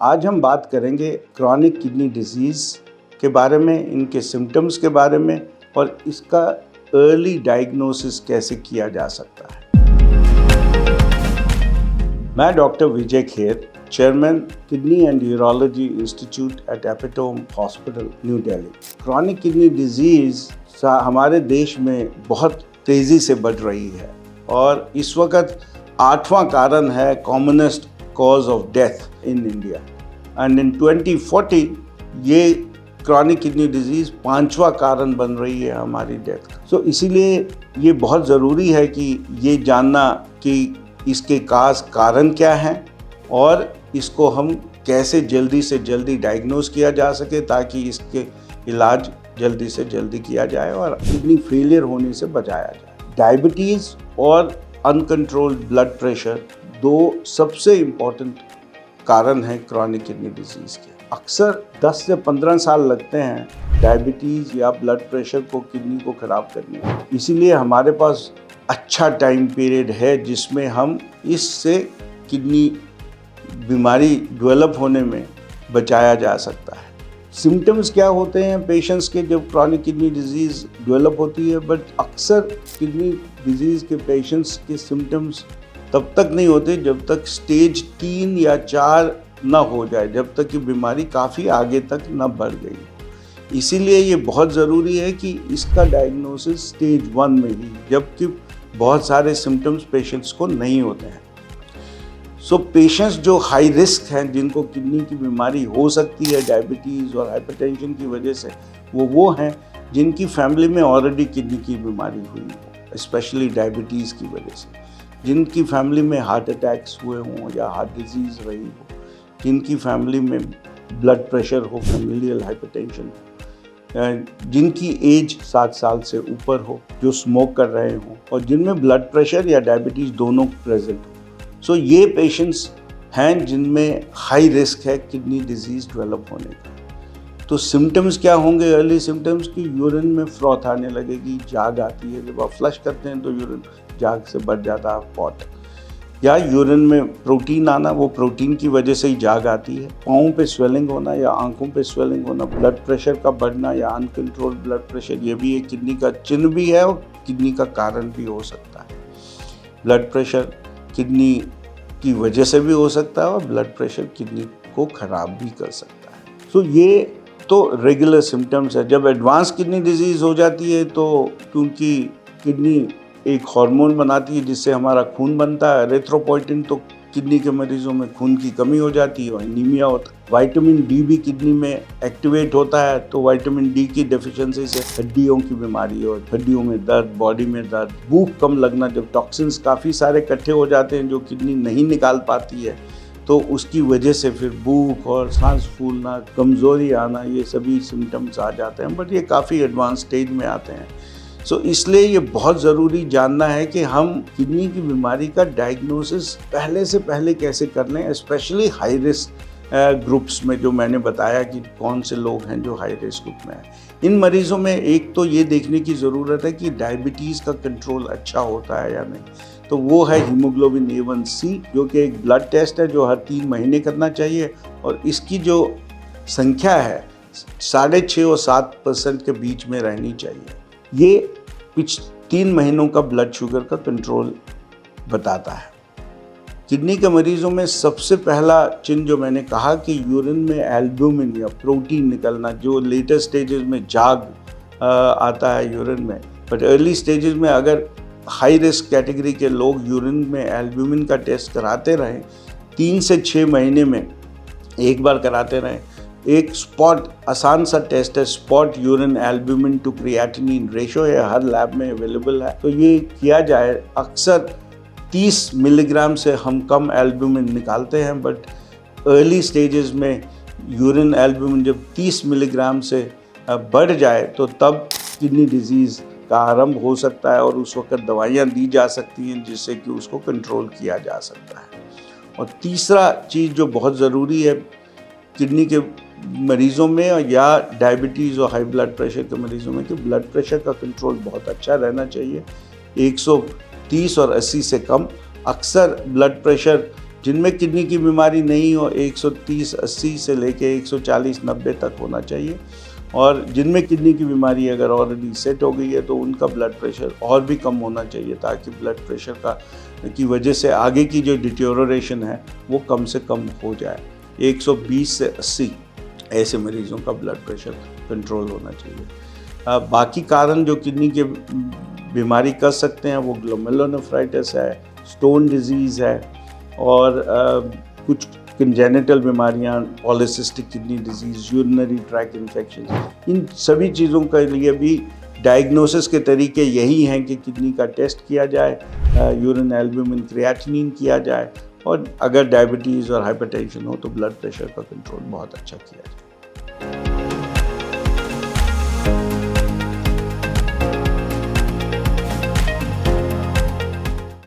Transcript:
आज हम बात करेंगे क्रॉनिक किडनी डिजीज़ के बारे में, इनके सिम्टम्स के बारे में और इसका अर्ली डायग्नोसिस कैसे किया जा सकता है। मैं doctor Vijay Kher, chairman kidney and urology institute eight epitome hospital, new Delhi. Chronic kidney disease हमारे देश में बहुत तेज़ी से बढ़ रही है और इस वक्त 8वां कारण है commonest cause of death in India and in 2040 ये chronic kidney disease 5वां कारण बन रही है हमारी डेथ का। So इसीलिए ये बहुत ज़रूरी है कि ये जानना कि इसके कारण क्या हैं और इसको हम कैसे जल्दी से जल्दी डायग्नोस किया जा सके ताकि इसके इलाज जल्दी से जल्दी किया जाए और किडनी फेलियर होने से बचाया जाए। डायबिटीज़ और अनकंट्रोल्ड ब्लड प्रेशर दो सबसे इम्पॉर्टेंट कारण हैं क्रॉनिक किडनी डिजीज़ के। अक्सर 10 से 15 साल लगते हैं डायबिटीज़ या ब्लड प्रेशर को किडनी को ख़राब करने में। इसीलिए हमारे पास अच्छा टाइम पीरियड है जिसमें हम इससे किडनी बीमारी डेवलप होने में बचाया जा सकता है। सिम्टम्स क्या होते हैं पेशेंट्स के जब क्रॉनिक किडनी डिजीज़ डेवलप होती है, बट अक्सर किडनी डिजीज़ के पेशेंट्स के सिम्टम्स तब तक नहीं होते जब तक स्टेज 3 या 4 ना हो जाए, जब तक कि बीमारी काफ़ी आगे तक ना बढ़ गई हो। इसीलिए ये बहुत ज़रूरी है कि इसका डायग्नोसिस स्टेज 1 में ही, जबकि बहुत सारे सिम्टम्स पेशेंट्स को नहीं होते हैं। सो पेशेंट्स जो हाई रिस्क हैं, जिनको किडनी की बीमारी हो सकती है डायबिटीज़ और हाइपरटेंशन की वजह से, वो हैं जिनकी फैमिली में ऑलरेडी किडनी की बीमारी हुई हो, स्पेशली डायबिटीज़ की वजह से, जिनकी फैमिली में हार्ट अटैक्स हुए हों या हार्ट डिजीज़ रही हो, जिनकी फैमिली में ब्लड प्रेशर हो, फैमिलियल हाइपरटेंशन हो, जिनकी एज 60 साल से ऊपर हो, जो स्मोक कर रहे हों और जिनमें ब्लड प्रेशर या डायबिटीज़ दोनों प्रेजेंट हो। सो ये पेशेंट्स हैं जिनमें हाई रिस्क है किडनी डिजीज़ डेवलप होने का। तो सिम्टम्स क्या होंगे अर्ली सिम्टम्स की? यूरिन में फ्रॉथ आने लगेगी, जाग आती है, जब आप फ्लश करते हैं तो यूरिन जाग से बढ़ जाता है पॉट, या यूरिन में प्रोटीन आना, वो प्रोटीन की वजह से ही जाग आती है। पाँव पे स्वेलिंग होना या आंखों पे स्वेलिंग होना, ब्लड प्रेशर का बढ़ना या अनकंट्रोल्ड ब्लड प्रेशर, ये भी एक किडनी का चिन्ह भी है और किडनी का कारण भी हो सकता है। ब्लड प्रेशर किडनी की वजह से भी हो सकता है और ब्लड प्रेशर किडनी को ख़राब भी कर सकता है। सो ये तो रेगुलर सिम्टम्स है। जब एडवांस किडनी डिजीज़ हो जाती है तो क्योंकि किडनी एक हार्मोन बनाती है जिससे हमारा खून बनता है, एरिथ्रोपोइटिन, तो किडनी के मरीजों में खून की कमी हो जाती है और एनीमिया होता है। विटामिन डी भी किडनी में एक्टिवेट होता है, तो विटामिन डी की डेफिशिएंसी से हड्डियों की बीमारी और हड्डियों में दर्द, बॉडी में दर्द, भूख कम लगना, जब टॉक्सिन्स काफ़ी सारे इकट्ठे हो जाते हैं जो किडनी नहीं निकाल पाती है तो उसकी वजह से फिर भूख और सांस फूलना, कमज़ोरी आना, ये सभी सिम्टम्स आ जाते हैं, बट ये काफ़ी एडवांस स्टेज में आते हैं। सो इसलिए ये बहुत ज़रूरी जानना है कि हम किडनी की बीमारी का डायग्नोसिस पहले से पहले कैसे कर लें, स्पेशली हाई रिस्क ग्रुप्स में, जो मैंने बताया कि कौन से लोग हैं जो हाई रिस्क ग्रुप में हैं। इन मरीज़ों में एक तो ये देखने की ज़रूरत है कि डायबिटीज़ का कंट्रोल अच्छा होता है या नहीं, तो वो है हीमोग्लोबिन A1C, जो कि एक ब्लड टेस्ट है जो हर 3 महीने करना चाहिए और इसकी जो संख्या है 6.5 और 7% के बीच में रहनी चाहिए। ये 3 महीनों का ब्लड शुगर का कंट्रोल बताता है। किडनी के मरीजों में सबसे पहला चिन्ह जो मैंने कहा कि यूरिन में एल्ब्यूमिन या प्रोटीन निकलना, जो लेटर स्टेजेस में जाग आता है यूरिन में, बट अर्ली स्टेजेस में अगर हाई रिस्क कैटेगरी के लोग यूरिन में एल्ब्यूमिन का टेस्ट कराते रहें, 3 से 6 महीने में एक बार कराते रहें। एक स्पॉट आसान सा टेस्ट है, spot urine albumin to creatinine ratio है, हर लैब में अवेलेबल है, तो ये किया जाए। अक्सर 30 मिलीग्राम से हम कम एल्ब्यूमिन निकालते हैं, बट अर्ली स्टेजेस में यूरिन एल्ब्यूमिन जब 30 मिलीग्राम से बढ़ जाए तो तब किडनी डिजीज़ का आरंभ हो सकता है और उस वक्त दवाइयाँ दी जा सकती हैं जिससे कि उसको कंट्रोल किया जा सकता है। और तीसरा चीज़ जो बहुत ज़रूरी है किडनी के मरीज़ों में या डायबिटीज़ और हाई ब्लड प्रेशर के मरीज़ों में, कि ब्लड प्रेशर का कंट्रोल बहुत अच्छा रहना चाहिए, 130 और 80 से कम। अक्सर ब्लड प्रेशर जिनमें किडनी की बीमारी नहीं हो 130/80 से लेके 140/90 तक होना चाहिए, और जिनमें किडनी की बीमारी अगर ऑलरेडी सेट हो गई है तो उनका ब्लड प्रेशर और भी कम होना चाहिए, ताकि ब्लड प्रेशर की वजह से आगे की जो डिटेरियोरेशन है वो कम से कम हो जाए। 120 से 80 ऐसे मरीज़ों का ब्लड प्रेशर कंट्रोल होना चाहिए। बाकी कारण जो किडनी के बीमारी कर सकते हैं वो ग्लोमेरुलोनेफ्राइटिस है, स्टोन डिजीज़ है, और कुछ कंजेनिटल बीमारियां, polycystic kidney disease, urinary tract infection, इन सभी चीज़ों के लिए भी डायग्नोसिस के तरीके यही हैं कि किडनी का टेस्ट किया जाए, यूरिन एल्ब्यूमिन क्रिएटिनिन किया जाए, और अगर डायबिटीज़ और हाइपरटेंशन हो तो ब्लड प्रेशर का कंट्रोल बहुत अच्छा किया जाए।